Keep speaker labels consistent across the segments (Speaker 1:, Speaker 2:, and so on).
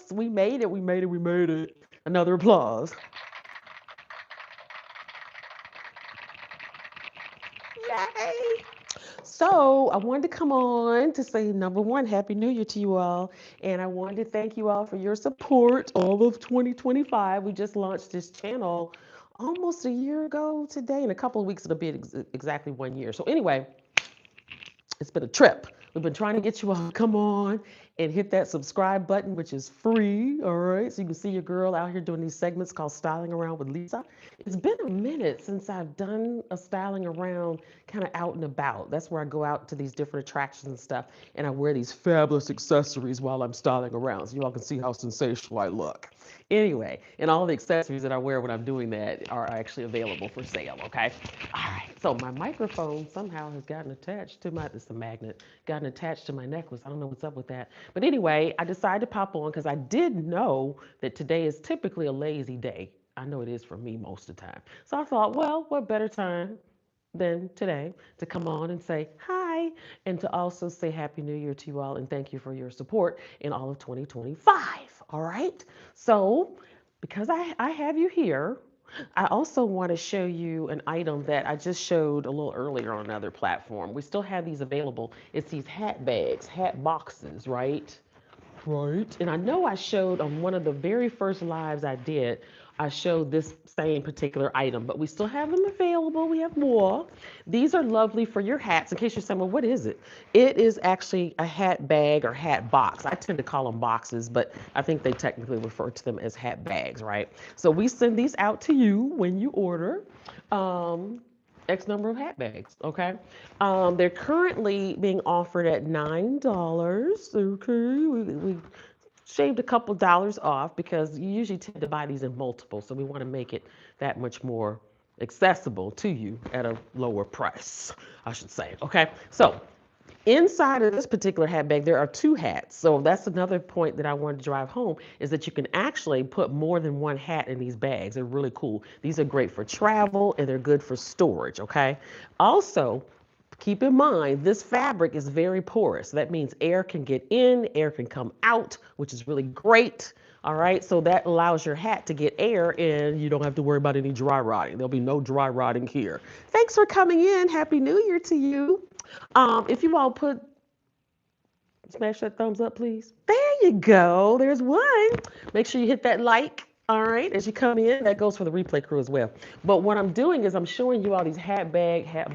Speaker 1: books. We made it. We made it. We made it. Another applause. Yay! So I wanted to come on to say number one, Happy New Year to you all. And I wanted to thank you all for your support all of 2025. We just launched this channel almost a year ago today. In a couple of weeks, it'll be exactly 1 year. So anyway, it's been a trip. We've been trying to get you all to come on and hit that subscribe button, which is free. All right. So you can see your girl out here doing these segments called Styling Around with Lisa. It's been a minute since I've done a styling around kind of out and about. That's where I go out to these different attractions and stuff. And I wear these fabulous accessories while I'm styling around. So you all can see how sensational I look. Anyway, and all the accessories that I wear when I'm doing that are actually available for sale. Okay. All right. So my microphone somehow has gotten attached to my, it's a magnet, gotten attached to my necklace. I don't know what's up with that. But anyway, I decided to pop on because I did know that today is typically a lazy day. I know it is for me most of the time. So I thought, well, what better time than today to come on and say hi and to also say Happy New Year to you all and thank you for your support in all of 2025. All right. So because I have you here, I also want to show you an item that I just showed a little earlier on another platform. We still have these available. It's these hat bags, hat boxes, right? Right. And I know I showed on one of the very first lives I did, I showed this same particular item, but we still have them available. We have more. These are lovely for your hats. In case you're saying, well, what is it? It is actually a hat bag or hat box. I tend to call them boxes, but I think they technically refer to them as hat bags, right? So we send these out to you when you order. X number of hat bags, okay? They're currently being offered at $9, okay? We shaved a couple dollars off because you usually tend to buy these in multiples, so we want to make it that much more accessible to you at a lower price, I should say, okay? So inside of this particular hat bag, there are two hats. So that's another point that I wanted to drive home is that you can actually put more than one hat in these bags. They're really cool. These are great for travel and they're good for storage, okay? Also, keep in mind, this fabric is very porous. That means air can get in, air can come out, which is really great. All right, so that allows your hat to get air in. You don't have to worry about any dry rotting. There'll be no dry rotting here. Thanks for coming in. Happy New Year to you. If you all smash that thumbs up, please. There you go. There's one. Make sure you hit that like. All right, as you come in, that goes for the replay crew as well. But what I'm doing is I'm showing you all these hat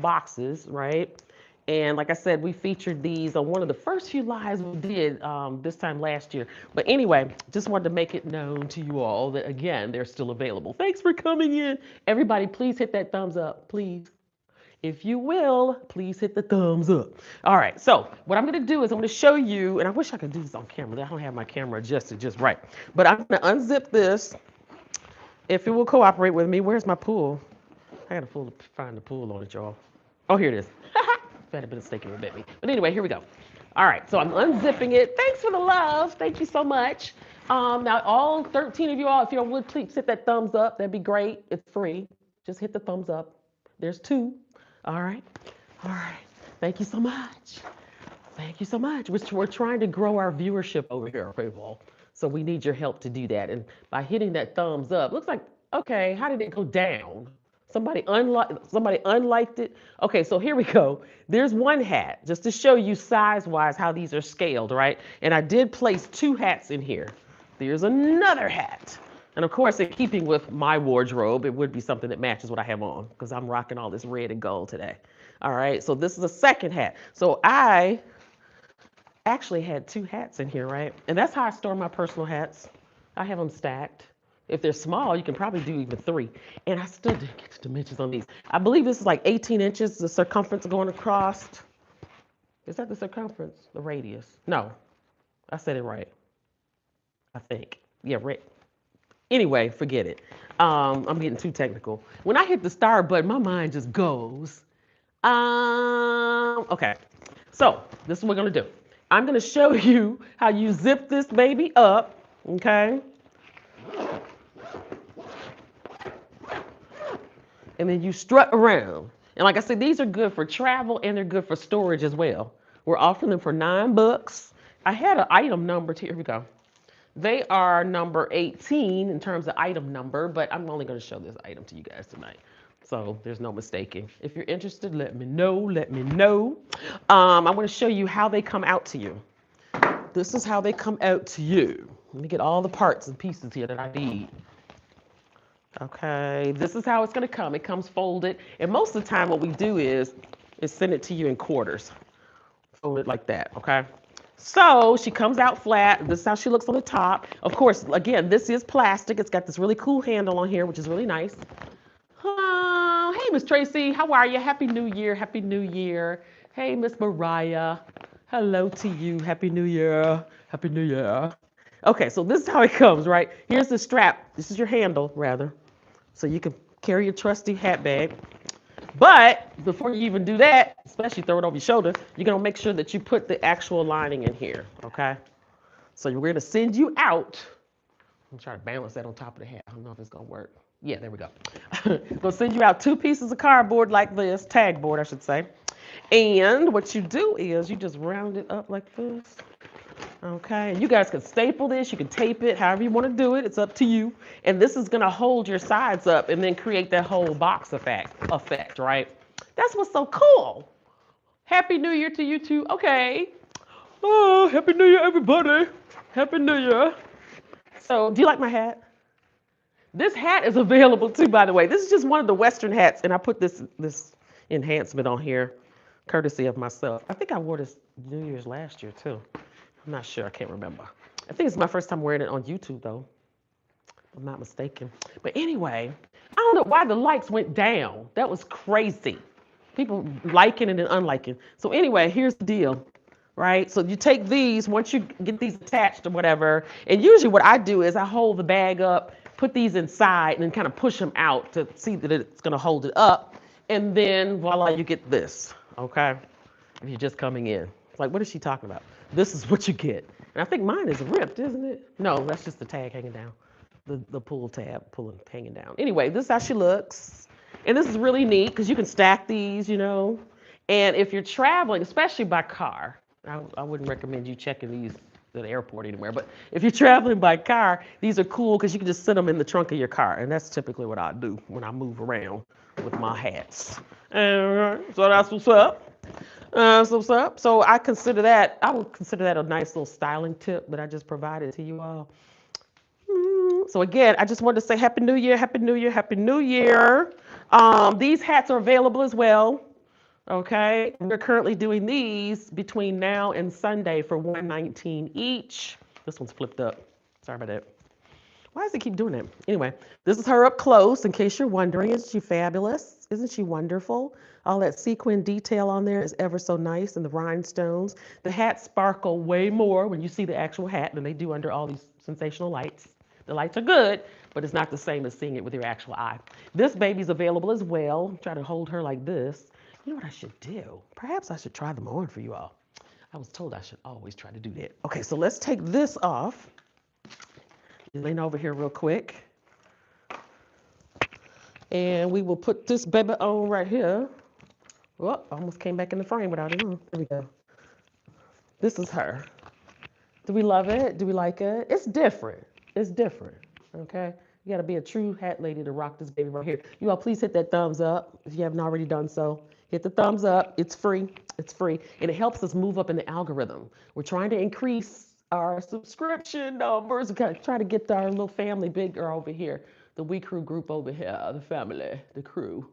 Speaker 1: boxes, right? And like I said, we featured these on one of the first few lives we did this time last year. But anyway, just wanted to make it known to you all that, again, they're still available. Thanks for coming in. Everybody, please hit that thumbs up, please. If you will, please hit the thumbs up. All right, so what I'm gonna do is I'm gonna show you, and I wish I could do this on camera. I don't have my camera adjusted just right. But I'm gonna unzip this. If it will cooperate with me, where's my pool? I gotta find the pool on it, y'all. Oh, here it is. Had a bit of sticking with me. But anyway, here we go. All right, so I'm unzipping it. Thanks for the love. Thank you so much. Now, all 13 of you all, if you would please hit that thumbs up, that'd be great. It's free. Just hit the thumbs up. There's two. All right. All right. Thank you so much. Thank you so much. We're trying to grow our viewership over here, people. So we need your help to do that. And by hitting that thumbs up, looks like, okay, how did it go down? Somebody unliked it. Okay, so here we go. There's one hat, just to show you size-wise how these are scaled, right? And I did place two hats in here. There's another hat. And of course, in keeping with my wardrobe, it would be something that matches what I have on because I'm rocking all this red and gold today. All right, so this is a second hat. So I actually had two hats in here, right? And that's how I store my personal hats. I have them stacked. If they're small, you can probably do even three. And I still didn't get the dimensions on these. I believe this is like 18 inches, the circumference going across. Is that the circumference? The radius? No, I said it right. I think. Yeah, right. Anyway, forget it. I'm getting too technical. When I hit the start button, my mind just goes. Okay. So this is what we're gonna do. I'm gonna show you how you zip this baby up, okay? And then you strut around. And like I said, these are good for travel and they're good for storage as well. We're offering them for $9. I had an item number here we go. They are number 18 in terms of item number, but I'm only going to show this item to you guys tonight. So there's no mistaking. If you're interested, let me know. Let me know. I'm going to show you how they come out to you. This is how they come out to you. Let me get all the parts and pieces here that I need. Okay, this is how it's going to come. It comes folded. And most of the time what we do is send it to you in quarters. Fold it like that, okay? So she comes out flat. This is how she looks on the top. Of course, again, this is plastic. It's got this really cool handle on here, which is really nice. Hey, Miss Tracy, how are you? Happy New Year. Happy New Year. Hey, Miss Mariah. Hello to you. Happy New Year. Happy New Year. Okay, so this is how it comes, right? Here's the strap. This is your handle, rather. So you can carry your trusty hat bag. But before you even do that, especially throw it over your shoulder, you're going to make sure that you put the actual lining in here, okay? So we're going to send you out. I'm trying to balance that on top of the hat. I don't know if it's going to work. Yeah, there we go. We'll send you out 2 pieces of cardboard like this, tag board, I should say. And what you do is you just round it up like this. Okay, and you guys can staple this, you can tape it, however you want to do it, it's up to you. And this is gonna hold your sides up and then create that whole box effect, right? That's what's so cool. Happy New Year to you too. Okay. Oh, Happy New Year, everybody. Happy New Year. So, do you like my hat? This hat is available too, by the way. This is just one of the Western hats, and I put this enhancement on here, courtesy of myself. I think I wore this New Year's last year too. I'm not sure, I can't remember. I think it's my first time wearing it on YouTube though, if I'm not mistaken. But anyway, I don't know why the likes went down. That was crazy. People liking and then unliking. So anyway, here's the deal, right? So you take these, once you get these attached or whatever, and usually what I do is I hold the bag up, put these inside, and then kind of push them out to see that it's gonna hold it up. And then voila, you get this, okay? If you're just coming in. It's like, what is she talking about? This is what you get. And I think mine is ripped, isn't it? No, that's just the tag hanging down. The pull tab, hanging down. Anyway, this is how she looks. And this is really neat because you can stack these, you know. And if you're traveling, especially by car, I wouldn't recommend you checking these at the airport anywhere, but if you're traveling by car, these are cool because you can just sit them in the trunk of your car. And that's typically what I do when I move around with my hats. So that's what's up. So I would consider that a nice little styling tip that I just provided to you all. So again, I just wanted to say Happy New Year, Happy New Year, Happy New Year. These hats are available as well. Okay, we're currently doing these between now and Sunday for $119 each. This one's flipped up. Sorry about that. Why does it keep doing that? Anyway, this is her up close, in case you're wondering. Isn't she fabulous? Isn't she wonderful? All that sequin detail on there is ever so nice, and the rhinestones. The hats sparkle way more when you see the actual hat than they do under all these sensational lights. The lights are good, but it's not the same as seeing it with your actual eye. This baby's available as well. Try to hold her like this. You know what I should do? Perhaps I should try them on for you all. I was told I should always try to do that. Okay, so let's take this off. Lean over here real quick. And we will put this baby on right here. Oh, almost came back in the frame without it on. There we go. This is her. Do we love it? Do we like it? It's different. It's different, okay? You gotta be a true hat lady to rock this baby right here. You all please hit that thumbs up if you haven't already done so. Hit the thumbs up, it's free, it's free. And it helps us move up in the algorithm. We're trying to increase our subscription numbers. We gotta try to get our little family bigger over here. The We Crew group over here, the family, the crew.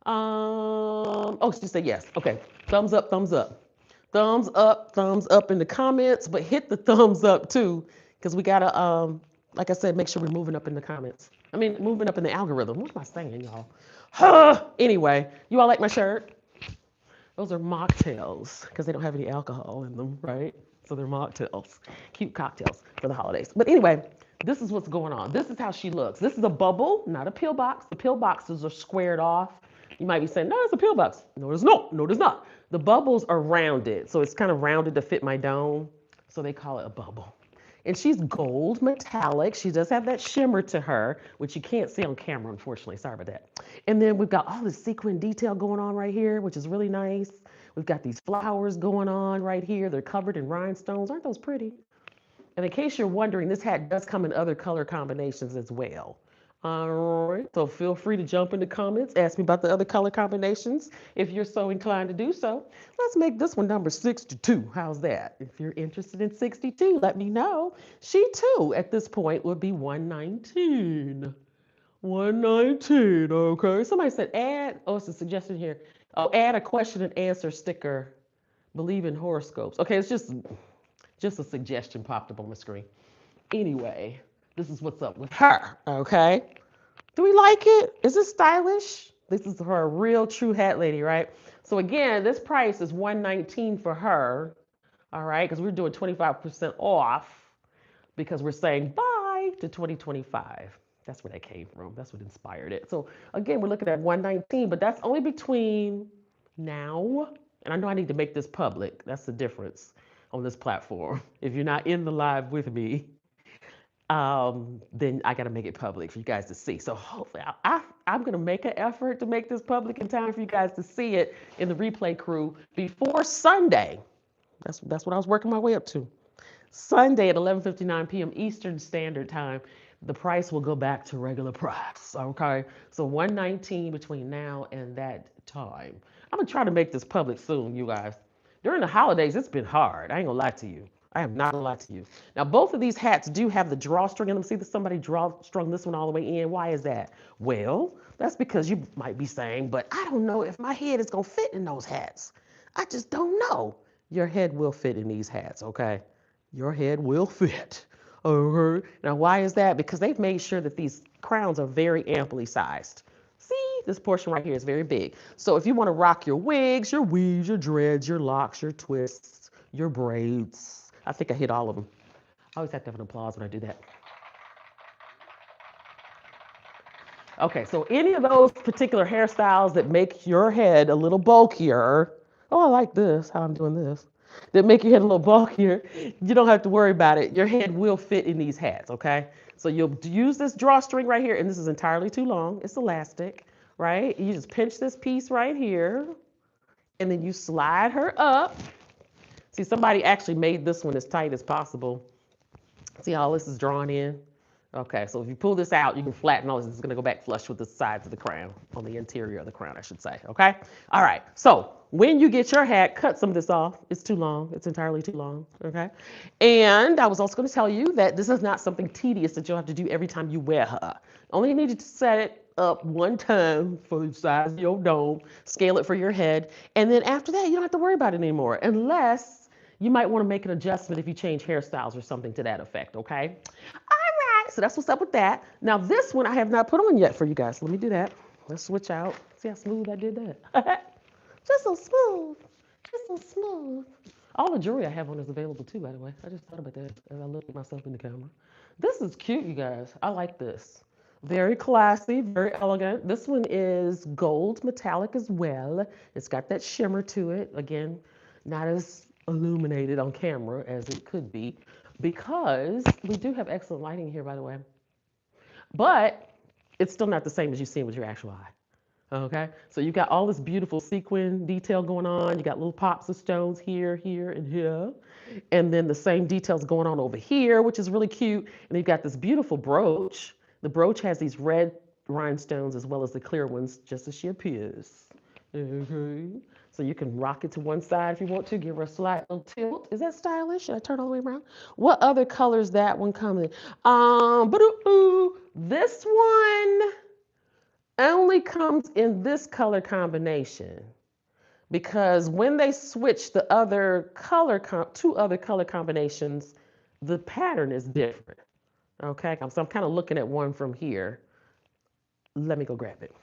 Speaker 1: Oh, she said yes. Okay, thumbs up, thumbs up. Thumbs up in the comments, but hit the thumbs up too, because we gotta, like I said, make sure we're moving up in the comments. I mean, moving up in the algorithm. What am I saying, y'all? Anyway, you all like my shirt? Those are mocktails, because they don't have any alcohol in them, right? So they're mocktails, cute cocktails for the holidays. But anyway, this is what's going on. This is how she looks. This is a bubble, not a pill box. The pill boxes are squared off. You might be saying, no, it's a pill box. No, it's not. No, it's not. The bubbles are rounded. So it's kind of rounded to fit my dome. So they call it a bubble. And she's gold metallic. She does have that shimmer to her, which you can't see on camera, unfortunately. Sorry about that. And then we've got all this sequin detail going on right here, which is really nice. We've got these flowers going on right here. They're covered in rhinestones. Aren't those pretty? And in case you're wondering, this hat does come in other color combinations as well. All right, so feel free to jump in the comments, ask me about the other color combinations if you're so inclined to do so. Let's make this one number 62. How's that? If you're interested in 62, let me know. She too, at this point, would be 119. 119, okay. Somebody said add, oh, it's a suggestion here. Oh, add a question and answer sticker. Believe in horoscopes. Okay, it's just a suggestion popped up on the screen. Anyway, this is what's up with her, okay? Do we like it? Is it stylish? This is her real true hat lady, right? So again, this price is 119 for her, all right? Because we're doing 25% off because we're saying bye to 2025. That's where that came from. That's what inspired it. So again, we're looking at 119, but that's only between now, and I know I need to make this public. That's the difference on this platform. If you're not in the live with me, then I got to make it public for you guys to see. So hopefully, I'm going to make an effort to make this public in time for you guys to see it in the replay crew before Sunday. That's what I was working my way up to. Sunday at 11:59 p.m. Eastern Standard Time, the price will go back to regular price. Okay, so 119 between now and that time. I'm gonna try to make this public soon, you guys. During the holidays, it's been hard. I ain't gonna lie to you. I am not gonna lie to you. Now, both of these hats do have the drawstring in them. See that somebody strung this one all the way in. Why is that? Well, that's because you might be saying, but I don't know if my head is gonna fit in those hats. I just don't know. Your head will fit in these hats, okay? Your head will fit. Okay. Now, why is that? Because they've made sure that these crowns are very amply sized. See, this portion right here is very big. So if you want to rock your wigs, your weaves, your dreads, your locks, your twists, your braids, I think I hit all of them. I always have to have an applause when I do that. Okay, so any of those particular hairstyles that make your head a little bulkier. Oh, I like this, how I'm doing this. That make your head a little bulkier, you don't have to worry about it. Your head will fit in these hats, okay? So you'll use this drawstring right here, and this is entirely too long. It's elastic, right? You just pinch this piece right here, and then you slide her up. See, somebody actually made this one as tight as possible. See how this is drawn in? Okay, so if you pull this out, you can flatten all this. It's gonna go back flush with the sides of the crown, on the interior of the crown, I should say, okay? All right, so when you get your hat, cut some of this off. It's too long, it's entirely too long, okay? And I was also gonna tell you that this is not something tedious that you'll have to do every time you wear her. Only need to set it up one time for the size of your dome, scale it for your head, and then after that, you don't have to worry about it anymore, unless you might wanna make an adjustment if you change hairstyles or something to that effect, okay? So that's what's up with that. Now this one I have not put on yet for you guys. Let me do that. Let's switch out. See how smooth I did that? Just so smooth. Just so smooth. All the jewelry I have on is available too, by the way. I just thought about that as I looked at myself in the camera. This is cute, you guys. I like this. Very classy, very elegant. This one is gold metallic as well. It's got that shimmer to it. Again, not as illuminated on camera as it could be, because we do have excellent lighting here, by the way. But it's still not the same as you see with your actual eye. Okay, so you got all this beautiful sequin detail going on. You got little pops of stones here, here, and here. And then the same details going on over here, which is really cute. And you've got this beautiful brooch. The brooch has these red rhinestones as well as the clear ones, just as she appears. Okay. So you can rock it to one side if you want to, give her a slight little tilt. Is that stylish? Should I turn all the way around? What other colors that one come in? This one only comes in this color combination, because when they switch the other two other color combinations, the pattern is different. Okay, so I'm kind of looking at one from here. Let me go grab it.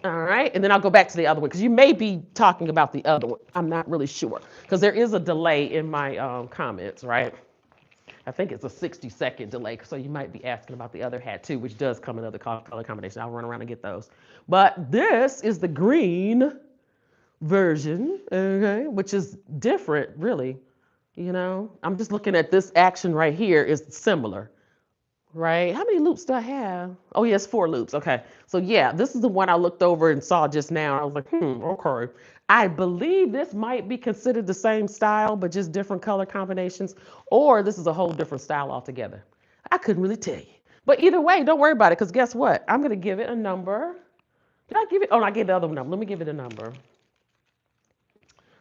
Speaker 1: All right, and then I'll go back to the other one, because you may be talking about the other one. I'm not really sure, because there is a delay in my comments, right? I think it's a 60-second delay, so you might be asking about the other hat too, which does come in other color combination. I'll run around and get those. But this is the green version, okay, which is different, really. You know, I'm just looking at this action right here is similar. Right? How many loops do I have? Oh, yes, 4 loops. Okay. So yeah, this is the one I looked over and saw just now. I was like, okay. I believe this might be considered the same style, but just different color combinations, or this is a whole different style altogether. I couldn't really tell you. But either way, don't worry about it, because guess what? I'm going to give it a number. Did I give it? Oh, no, I gave the other number. Let me give it a number.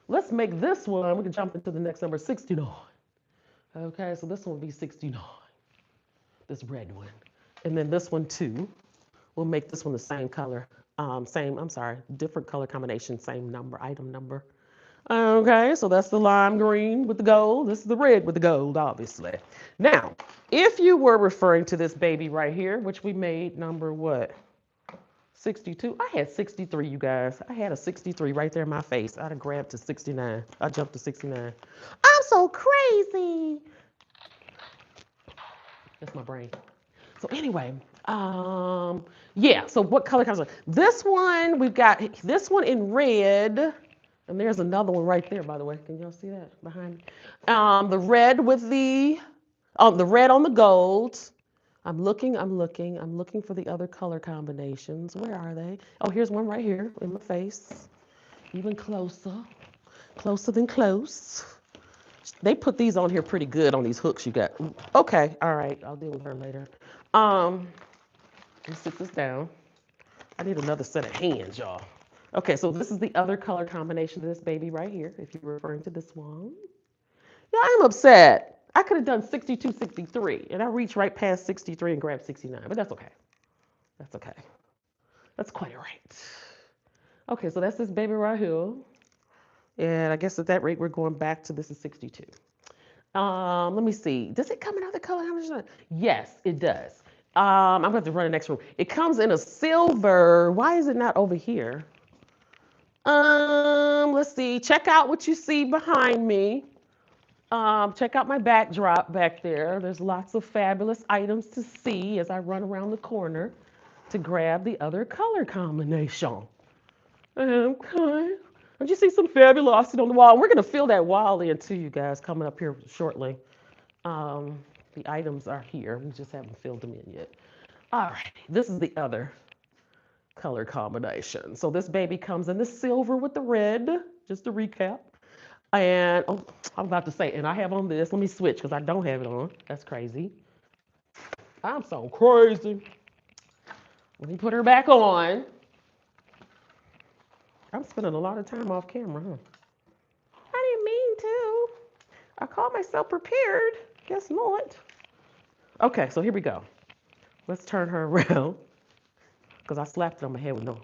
Speaker 1: Let's make this one, we can jump into the next number, 69. Okay, so this one will be 69, this red one. And then this one too. We'll make this one the same color, different color combination, same number, item number. Okay, so that's the lime green with the gold. This is the red with the gold, obviously. Now, if you were referring to this baby right here, which we made number what? 62. I had 63, you guys. I had a 63 right there in my face. I'd have grabbed to 69. I jumped to 69. I'm so crazy. That's my brain. So anyway, yeah, so what color comes on? This one, we've got this one in red. And there's another one right there, by the way. Can y'all see that behind me? The red with the red on the gold. I'm looking for the other color combinations. Where are they? Oh, here's one right here in my face. Even closer. Closer than close. They put these on here pretty good on these hooks you got. Okay, all right. I'll deal with her later. Let me sit this down. I need another set of hands, y'all. Okay, so this is the other color combination of this baby right here, if you're referring to this one. Yeah, I'm upset. I could have done 62, 63, and I reached right past 63 and grabbed 69, but that's okay. That's okay. That's quite all right. Okay, so that's this baby right here. And I guess at that rate, we're going back to this is 62. Let me see. Does it come in other color combinations? Yes, it does. I'm going to have to run the next room. It comes in a silver. Why is it not over here? Let's see. Check out what you see behind me. Check out my backdrop back there. There's lots of fabulous items to see as I run around the corner to grab the other color combination. Okay. Don't you see some fabulosity on the wall? We're going to fill that wall in too, you guys, coming up here shortly. The items are here. We just haven't filled them in yet. All right. This is the other color combination. So this baby comes in the silver with the red, just to recap. And oh, I'm about to say, and I have on this. Let me switch because I don't have it on. That's crazy. I'm so crazy. Let me put her back on. I'm spending a lot of time off camera, huh? I didn't mean to. I called myself prepared. Guess not. Okay, so here we go. Let's turn her around because I slapped it on my head with no.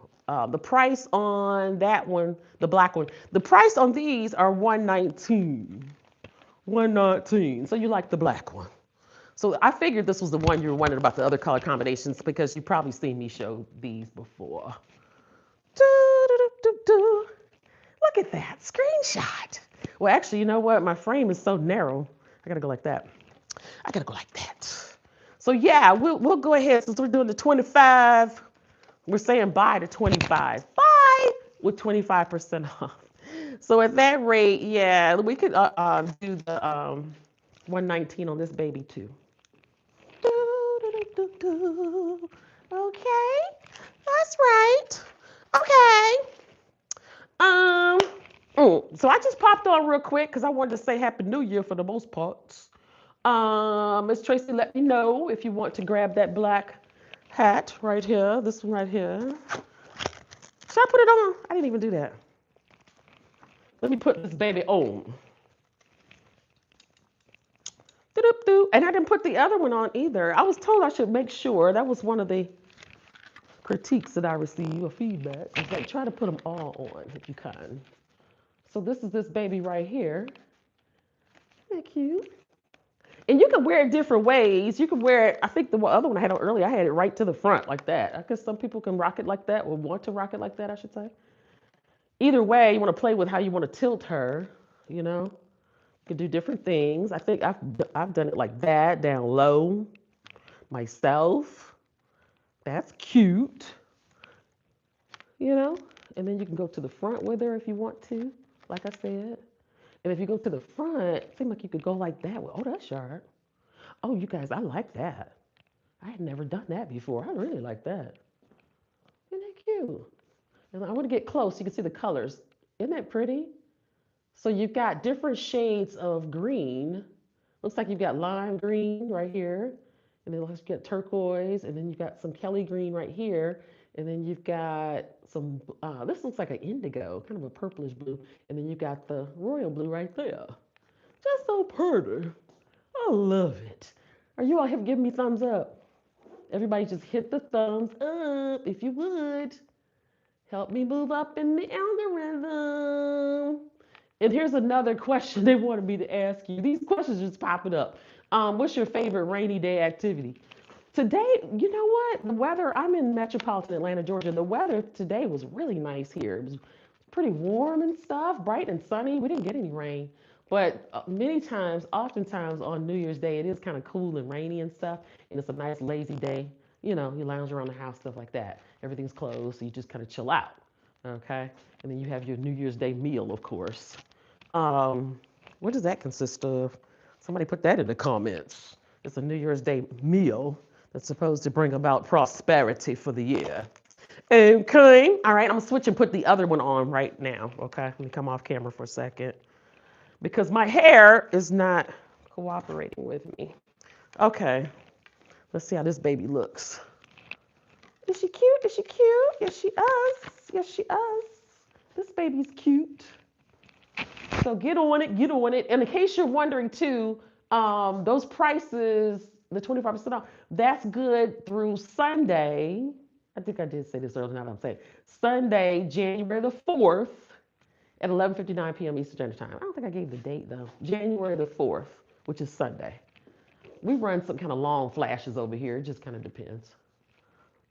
Speaker 1: The price on that one, the black one, the price on these are $119. $119. So you like the black one. So I figured this was the one you were wondering about the other color combinations because you've probably seen me show these before. Look at that screenshot. Well, actually, you know what? My frame is so narrow. I gotta go like that. I gotta go like that. So yeah, we'll go ahead since we're doing the 25. We're saying bye to 25. Bye with 25% off. So at that rate, yeah, we could do the 119 on this baby too. Okay, that's right. Okay. So I just popped on real quick because I wanted to say Happy New Year for the most part. Miss Tracy, let me know if you want to grab that black hat right here, this one right here. Should I put it on? I didn't even do that. Let me put this baby on. And I didn't put the other one on either. I was told I should make sure. That was one of the critiques that I received, or feedback. Is that try to put them all on if you can. So this is this baby right here. Isn't that cute? And you can wear it different ways. You can wear it, I think the other one I had on earlier, I had it right to the front like that. I guess some people can rock it like that, or want to rock it like that, I should say. Either way, you want to play with how you want to tilt her, you know. You can do different things. I think I've done it like that, down low, myself. That's cute, you know. And then you can go to the front with her if you want to, like I said. And if you go to the front, it seems like you could go like that. Oh, that's sharp. Oh, you guys, I like that. I had never done that before. I really like that. Isn't that cute? And I want to get close so you can see the colors Isn't that pretty? So you've got different shades of green. Looks like you've got lime green right here, and then looks like you got turquoise, and then you've got some Kelly green right here, and then you've got some, this looks like an indigo, kind of a purplish blue, and then you've got the royal blue right there. Just so pretty. I love it. Are you all here giving me thumbs up? Everybody just hit the thumbs up if you would. Help me move up in the algorithm. And here's another question they wanted me to ask you. These questions just popping up. What's your favorite rainy day activity? Today, you know what? The weather, I'm in metropolitan Atlanta, Georgia. The weather today was really nice here. It was pretty warm and stuff, bright and sunny. We didn't get any rain. But many times, oftentimes on New Year's Day, it is kind of cool and rainy and stuff. And it's a nice lazy day. You know, you lounge around the house, stuff like that. Everything's closed, so you just kind of chill out. Okay? And then you have your New Year's Day meal, of course. Um, what does that consist of? Somebody put that in the comments. It's a New Year's Day meal that's supposed to bring about prosperity for the year. Okay. All right, I'm gonna switch and put the other one on right now. Okay, let me come off camera for a second because my hair is not cooperating with me. Okay, let's see how this baby looks. Is she cute? Is she cute? Yes, she is. Yes, she is. This baby's cute. So get on it, get on it. And in case you're wondering too, those prices, the 25% off, that's good through Sunday. I think I did say this earlier, now that I'm saying. Sunday, January the 4th at 11:59 p.m. Eastern Standard Time. I don't think I gave the date though. January the 4th, which is Sunday. We run some kind of long flashes over here. It just kind of depends,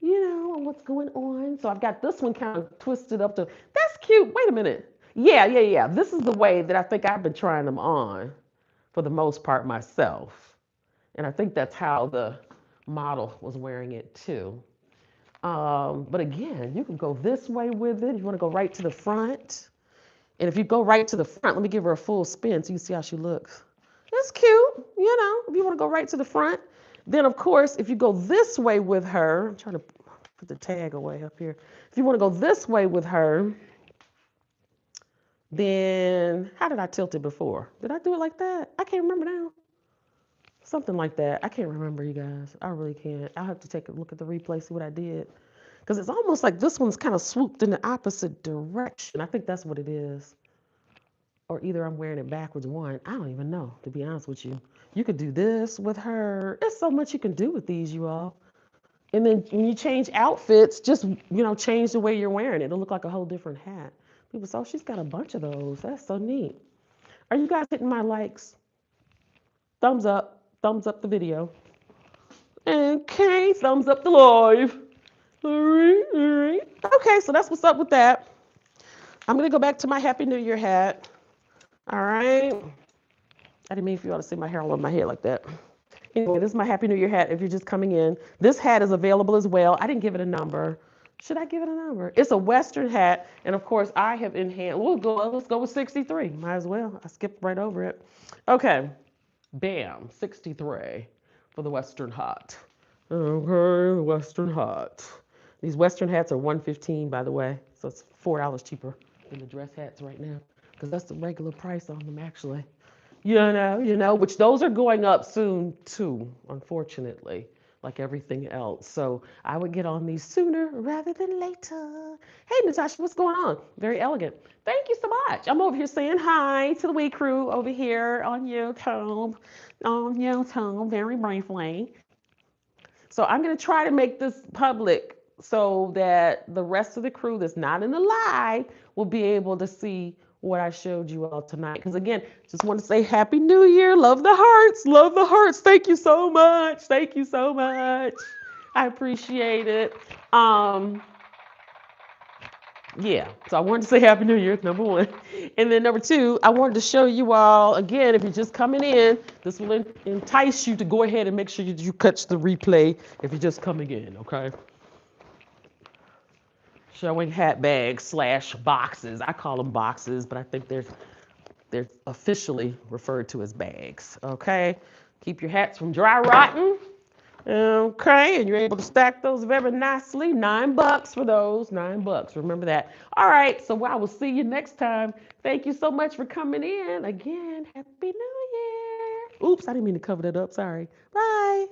Speaker 1: you know, on what's going on. So I've got this one kind of twisted up to, that's cute. Wait a minute. Yeah. This is the way that I think I've been trying them on for the most part myself. And I think that's how the model was wearing it too. But again, you can go this way with it. You want to go right to the front. And if you go right to the front, let me give her a full spin so you see how she looks. That's cute, you know, if you want to go right to the front. Then, of course, if you go this way with her, I'm trying to put the tag away up here. If you want to go this way with her, then how did I tilt it before? Did I do it like that? I can't remember now. Something like that. I can't remember, you guys. I really can't. I'll have to take a look at the replay, see what I did. Because it's almost like this one's kind of swooped in the opposite direction. I think that's what it is. Or either I'm wearing it backwards one. I don't even know, to be honest with you. You could do this with her. There's so much you can do with these, you all. And then when you change outfits, just, you know, change the way you're wearing it. It'll look like a whole different hat. People say, oh, she's got a bunch of those. That's so neat. Are you guys hitting my likes? Thumbs up the video. Okay, thumbs up the live. All right. Okay, so that's what's up with that. I'm gonna go back to my Happy New Year hat. All right. I didn't mean for you all to see my hair all over my head like that. Anyway, this is my Happy New Year hat if you're just coming in. This hat is available as well. I didn't give it a number. Should I give it a number? It's a Western hat, and of course I have enhanced. Let's go with 63. Might as well. I skipped right over it. Okay. Bam, 63 for the Western hat. Okay, the Western hat. These Western hats are $115, by the way, so it's $4 cheaper than the dress hats right now, because that's the regular price on them actually. You know, which those are going up soon too, unfortunately, like everything else. So I would get on these sooner rather than later. Hey, Natasha, what's going on? Very elegant. Thank you so much. I'm over here saying hi to the We Crew over here on YouTube, very briefly. So I'm going to try to make this public so that the rest of the crew that's not in the live will be able to see what I showed you all tonight. Because again, just want to say Happy New Year. Love the hearts. Love the hearts. Thank you so much. Thank you so much. I appreciate it. Yeah, so I wanted to say Happy New Year, number one. And then number two, I wanted to show you all, again, if you're just coming in, this will entice you to go ahead and make sure you catch the replay if you're just coming in, okay? Showing hat bags / boxes. I call them boxes, but I think they're officially referred to as bags, okay? Keep your hats from dry rotting. Okay, and you're able to stack those very nicely. $9 for those. $9. Remember that. All right, so I will see you next time. Thank you so much for coming in. Again, Happy New Year. Oops, I didn't mean to cover that up. Sorry. Bye.